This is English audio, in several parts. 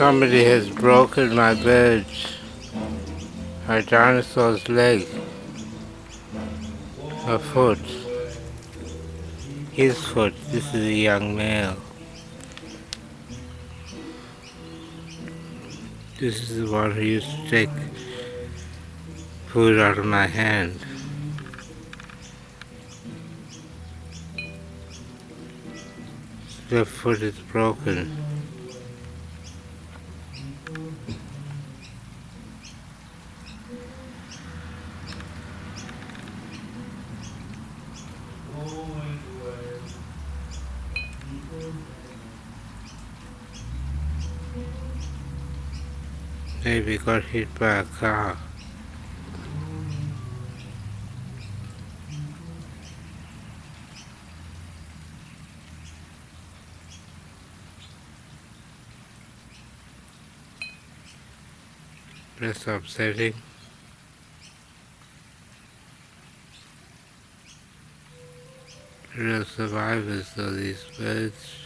Somebody has broken my bird's, my dinosaur's leg, a foot, his foot. This is a young male. This is the one who used to take food out of my hand. The foot is broken. Maybe got hit by a car. That's upsetting. Real survivors though, these birds.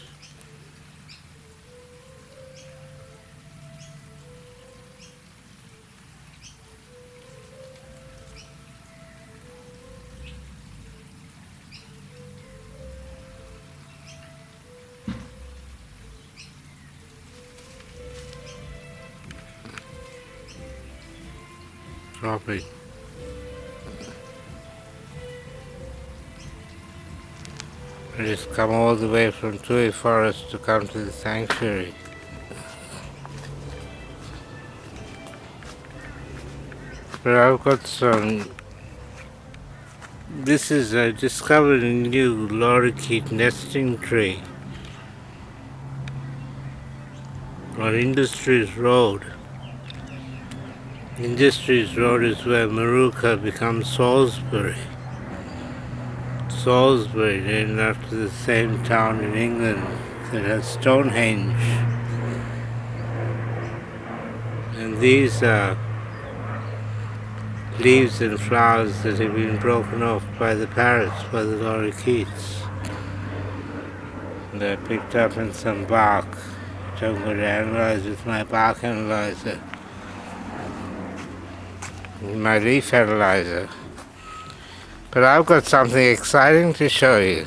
Dropping. I just come all the way from Tui Forest to come to the sanctuary. But I've got some. This is, I discovered a new lorikeet nesting tree on Industries Road. Industries Road is where Maruka becomes Salisbury. Salisbury, named after the same town in England that has Stonehenge. And these are leaves and flowers that have been broken off by the parrots, by the lorikeets. And they're picked up in some bark, which I'm going to analyze with my bark analyzer, my leaf analyzer. But I've got something exciting to show you.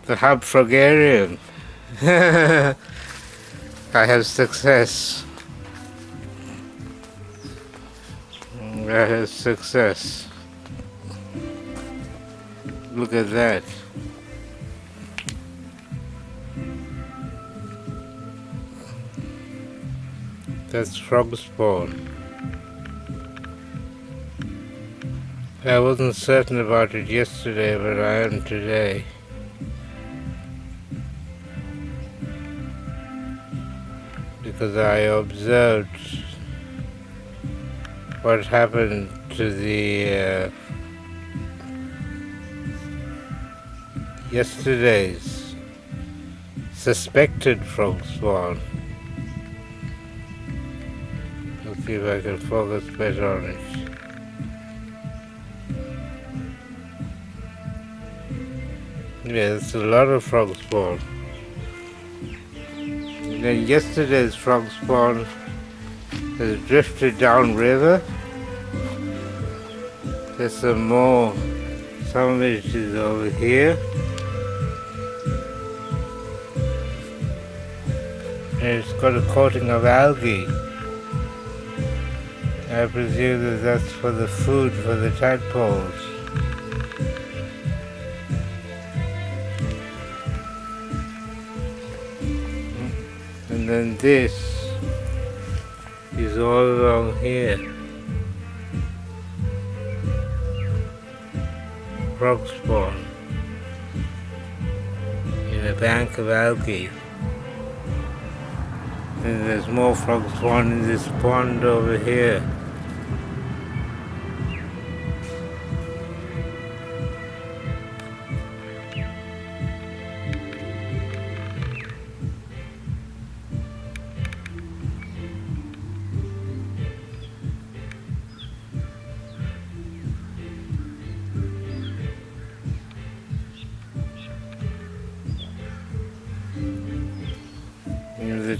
The hub frugarium. I have success. I have success. Look at that. That's frog spawn. I wasn't certain about it yesterday, but I am today. Because I observed what happened to the yesterday's suspected frog spawn. Let's see if I can focus better on it. Yeah, there's a lot of frog spawn. And then yesterday's frog spawn has drifted downriver. There's some more. Some of it is over here. And it's got a coating of algae. I presume that that's for the food for the tadpoles. And then this is all along here. Frog spawn in a bank of algae. And there's more frog spawn in this pond over here.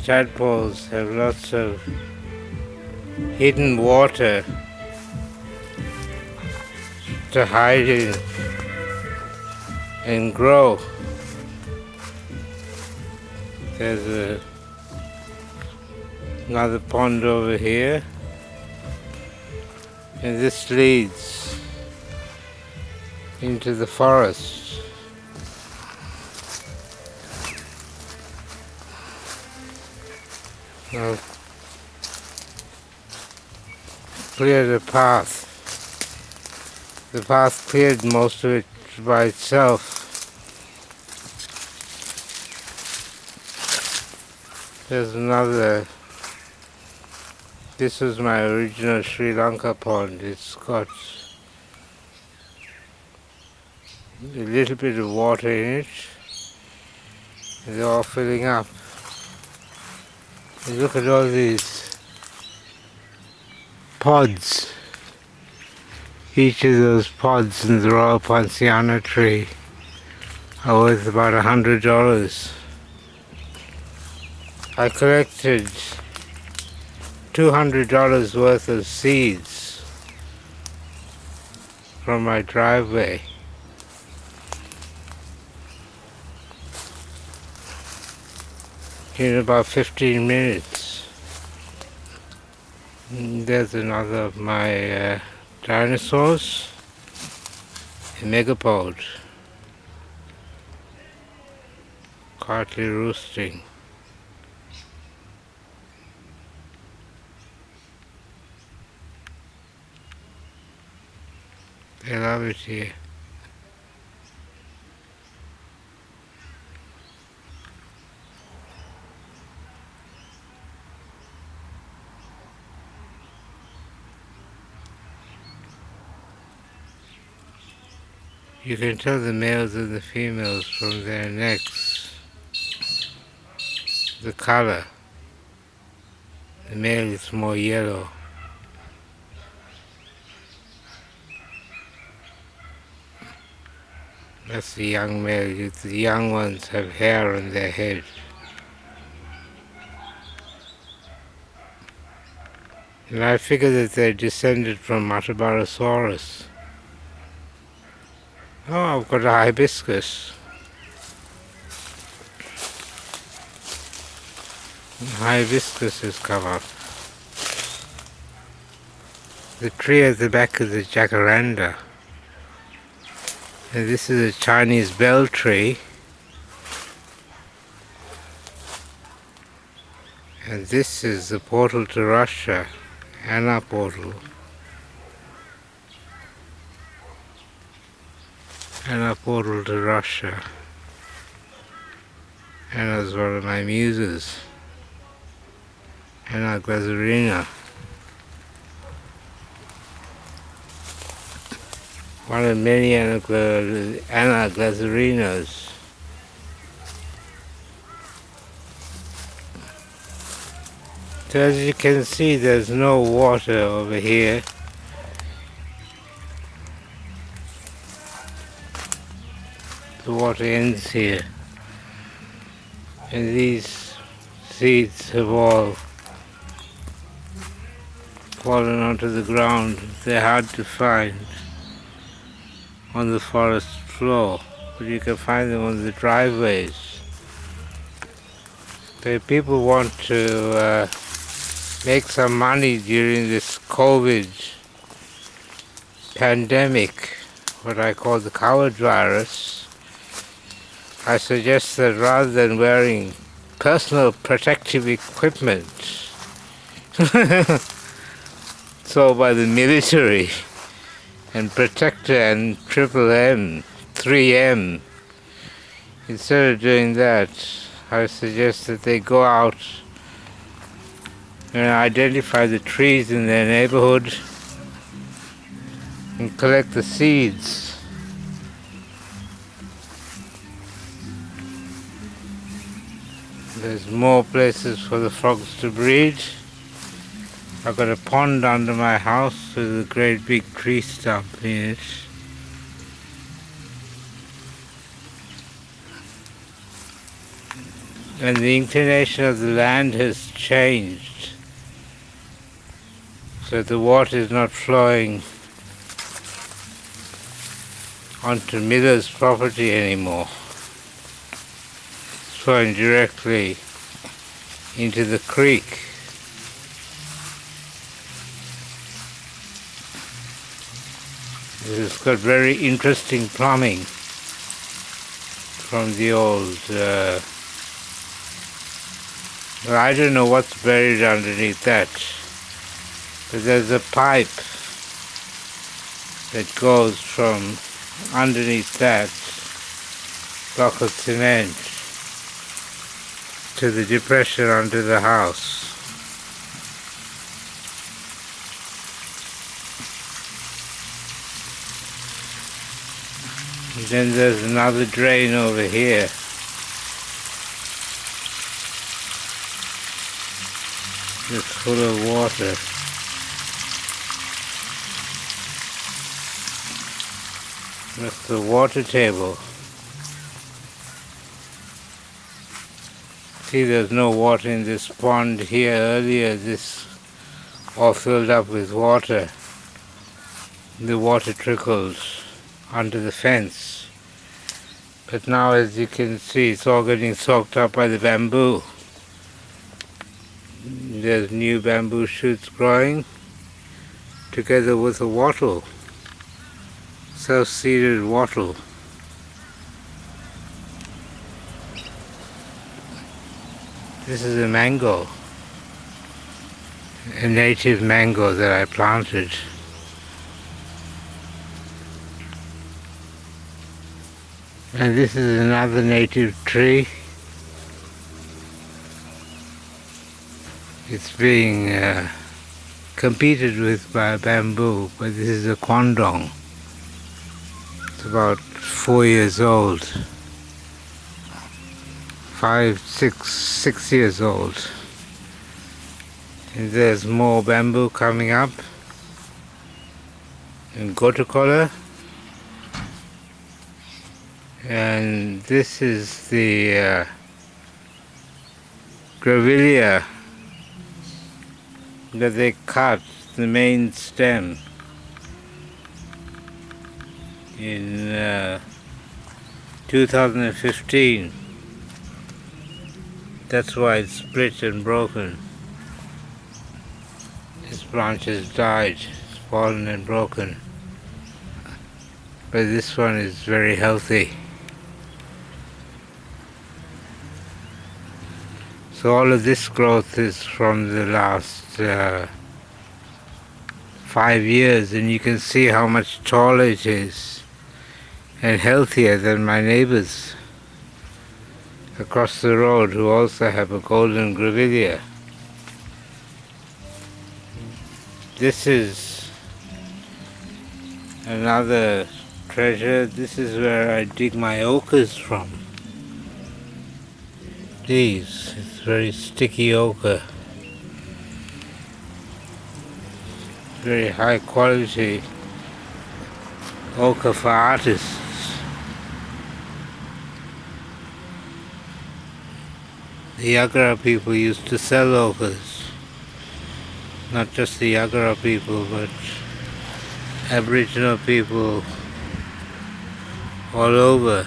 tadpoles have lots of hidden water to hide in and grow. There's another pond over here, and this leads into the forest. I'll clear the path. The path cleared most of it by itself. There's another. This is my original Sri Lanka pond. It's got a little bit of water in it. They're all filling up. And look at all these pods. Each of those pods in the Royal Poinciana tree are worth about $100. I collected $200 worth of seeds from my driveway. In about 15 minutes. And there's another of my dinosaurs, a megapod, quietly roosting. They love it here. You can tell the males and the females from their necks, the color. The male is more yellow. That's the young male. The young ones have hair on their head. And I figure that they're descended from Matabarosaurus. Oh, I've got a hibiscus. Hibiscus has come up. The tree at the back is a jacaranda. And this is a Chinese bell tree. And this is the portal to Russia, Anna portal. Anna portal to Russia. Anna's one of my muses. Anna Glazarina. One of many Anna Glazarinas. So as you can see, there's no water over here. The water ends here. And these seeds have all fallen onto the ground. They're hard to find on the forest floor, but you can find them on the driveways. So if people want to make some money during this COVID pandemic, what I call the coward virus, I suggest that rather than wearing personal protective equipment sold by the military and Protector and Triple M, 3M, instead of doing that, I suggest that they go out and identify the trees in their neighborhood and collect the seeds. There's more places for the frogs to breed. I've got a pond under my house with a great big tree stump in it. And the inclination of the land has changed. So the water is not flowing onto Miller's property anymore. It's flowing directly into the creek. It's got very interesting plumbing from the old... well, I don't know what's buried underneath that, but there's a pipe that goes from underneath that block of cement to the depression under the house. And then there's another drain over here. It's full of water. That's the water table. See, there's no water in this pond here earlier. This all filled up with water. The water trickles under the fence. But now, as you can see, it's all getting soaked up by the bamboo. There's new bamboo shoots growing together with a wattle, self-seeded wattle. This is a mango, a native mango that I planted. And this is another native tree. It's being competed with by bamboo, but this is a quandong. It's about 4 years old. 5, 6 years old. And there's more bamboo coming up in Ecological. And this is the grevillea that they cut, the main stem, in 2015. That's why it's split and broken. This branch has died, it's fallen and broken. But this one is very healthy. So all of this growth is from the last 5 years, and you can see how much taller it is and healthier than my neighbors across the road who also have a golden grevillea. This is another treasure. This is where I dig my ochres from. These, it's very sticky ochre. Very high quality ochre for artists. The Yagara people used to sell ochres. Not just the Yagara people, but Aboriginal people all over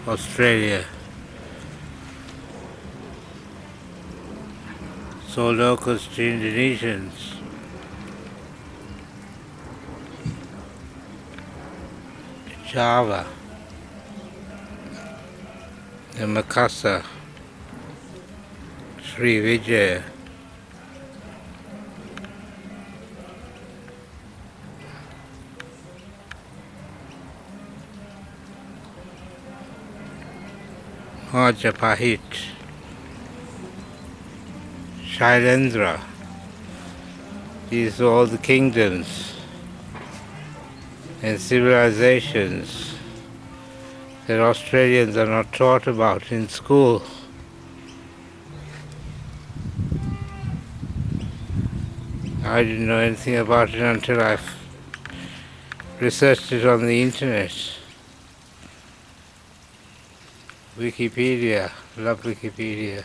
Australia. Sold ochres to Indonesians. Java, and Makassar, Sri Vijaya. Majapahit, Shailendra. These are all the kingdoms and civilizations that Australians are not taught about in school. I didn't know anything about it until I researched it on the internet. Wikipedia. Love Wikipedia.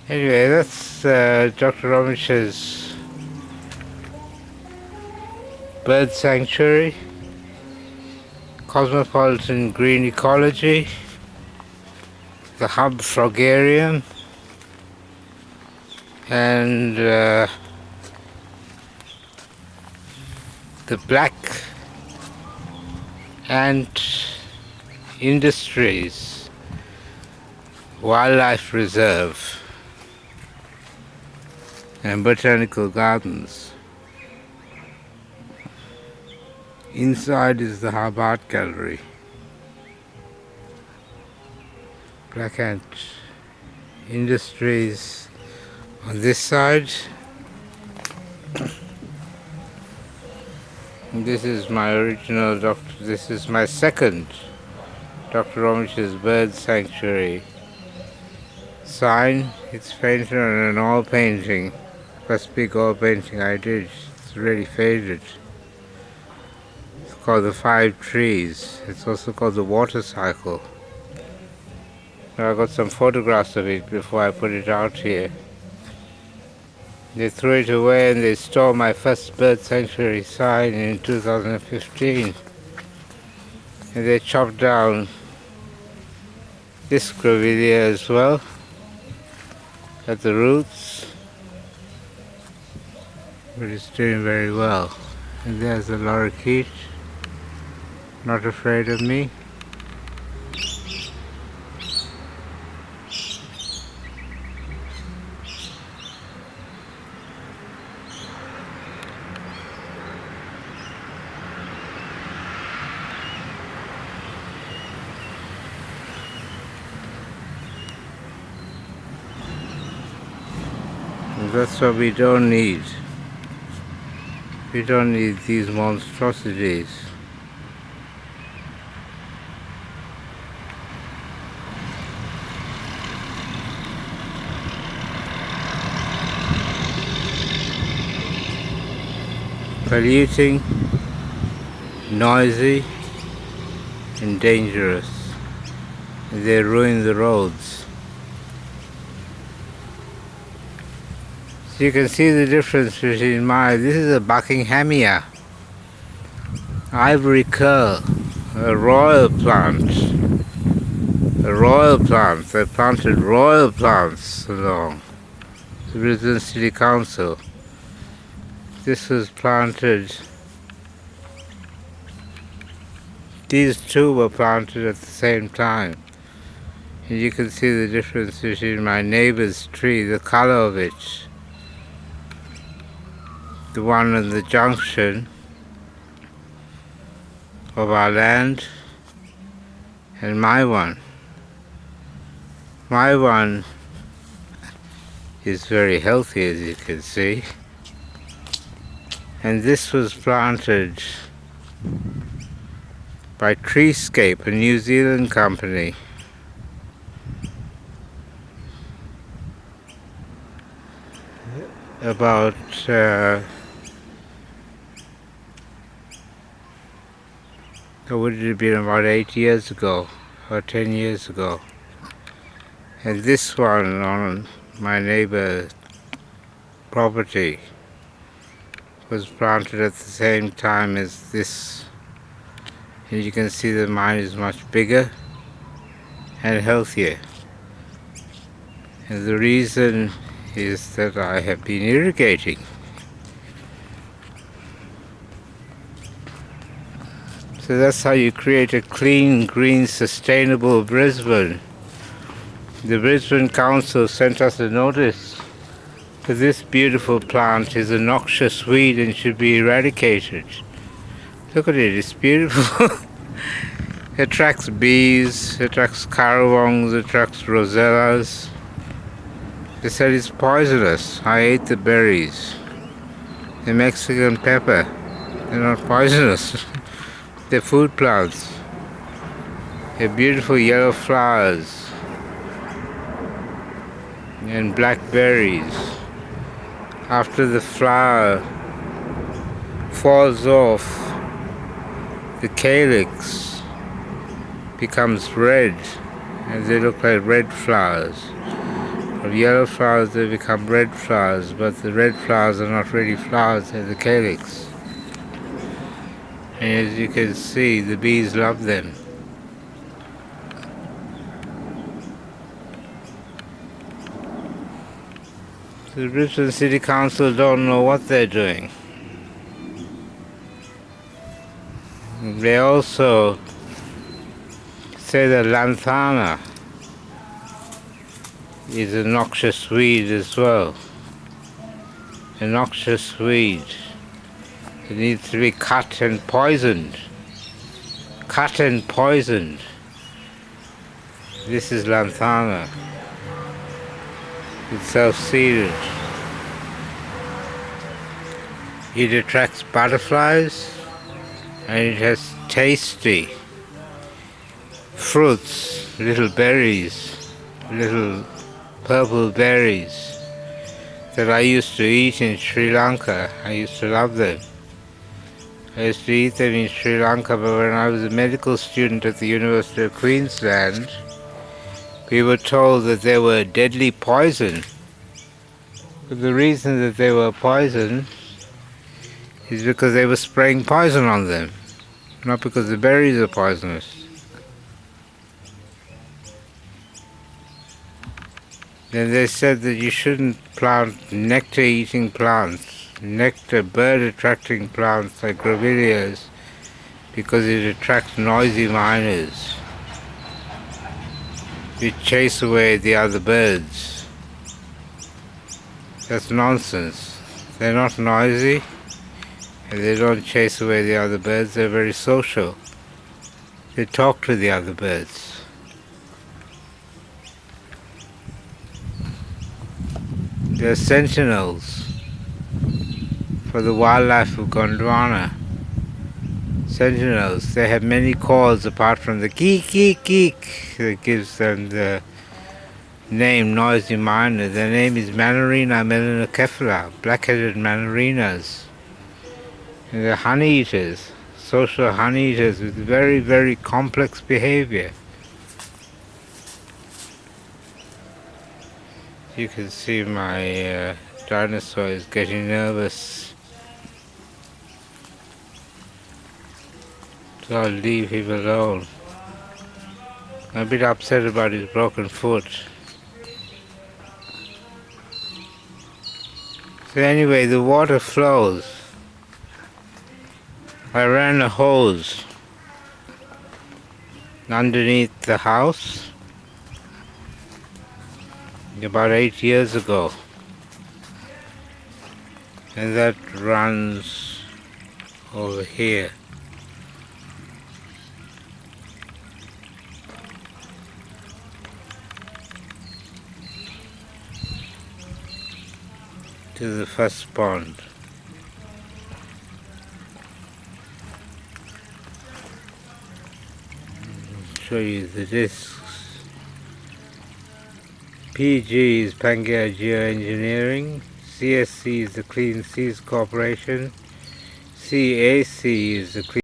Anyway, that's Dr. Ramish's bird sanctuary, Cosmopolitan Green Ecology, the Hub Frogarium, and the Black Ant Industries Wildlife Reserve and Botanical Gardens. Inside is the Hub Art Gallery. Black Ant Industries on this side. This is my original this is my second Dr. Ramish's Bird Sanctuary sign. It's painted on an oil painting, first big oil painting I did. It's really faded. It's called the 5 Trees. It's also called the Water Cycle. Now I got some photographs of it before I put it out here. They threw it away and they stole my first bird sanctuary sign in 2015. And they chopped down this grevillea as well at the roots. But it's doing very well. And there's the lorikeet, not afraid of me. That's what we don't need. We don't need these monstrosities. Polluting, noisy, and dangerous. They ruin the roads. So you can see the difference between this is a Buckinghamia, ivory curl, a royal plant. A royal plant. They planted royal plants along the Brisbane City Council. This was planted, these two were planted at the same time. And you can see the difference between my neighbor's tree, the color of it. The one in the junction of our land and my one. My one is very healthy, as you can see. And this was planted by Treescape, a New Zealand company. About would it have been about 8 years ago or 10 years ago. And this one on my neighbor's property was planted at the same time as this. And you can see that mine is much bigger and healthier. And the reason is that I have been irrigating. So that's how you create a clean, green, sustainable Brisbane. The Brisbane Council sent us a notice that this beautiful plant is a noxious weed and should be eradicated. Look at it, it's beautiful. It attracts bees, attracts currawongs, attracts rosellas. They said it's poisonous. I ate the berries. The Mexican pepper, they're not poisonous. They're food plants. They're beautiful yellow flowers and black berries. After the flower falls off, the calyx becomes red and they look like red flowers. From yellow flowers they become red flowers, but the red flowers are not really flowers, they're the calyx. And as you can see, the bees love them. The Brisbane City Council don't know what they're doing. They also say that lanthana is a noxious weed as well. A noxious weed. It needs to be cut and poisoned. Cut and poisoned. This is lanthana. It's self-seeded. It attracts butterflies and it has tasty fruits, little berries, little purple berries that I used to eat in Sri Lanka. I used to love them. I used to eat them in Sri Lanka, but when I was a medical student at the University of Queensland, we were told that they were deadly poison. But the reason that they were poison is because they were spraying poison on them, not because the berries are poisonous. Then they said that you shouldn't plant nectar-eating plants, nectar bird-attracting plants like grevilleas, because it attracts noisy miners. You chase away the other birds. That's nonsense. They're not noisy, and they don't chase away the other birds. They're very social. They talk to the other birds. They're sentinels for the wildlife of Gondwana. Sentinels. They have many calls apart from the geek, geek, geek that gives them the name noisy miner. Their name is Manarina melanocephala, black-headed manarinas. And they're honey eaters, social honey eaters with very, very complex behavior. You can see my dinosaur is getting nervous. So I'll leave him alone. I'm a bit upset about his broken foot. So anyway, the water flows. I ran a hose underneath the house about 8 years ago. And that runs over here. To the first pond. Show you the discs. PG is Pangaea Geoengineering, CSC is the Clean Seas Corporation, CAC is the Clean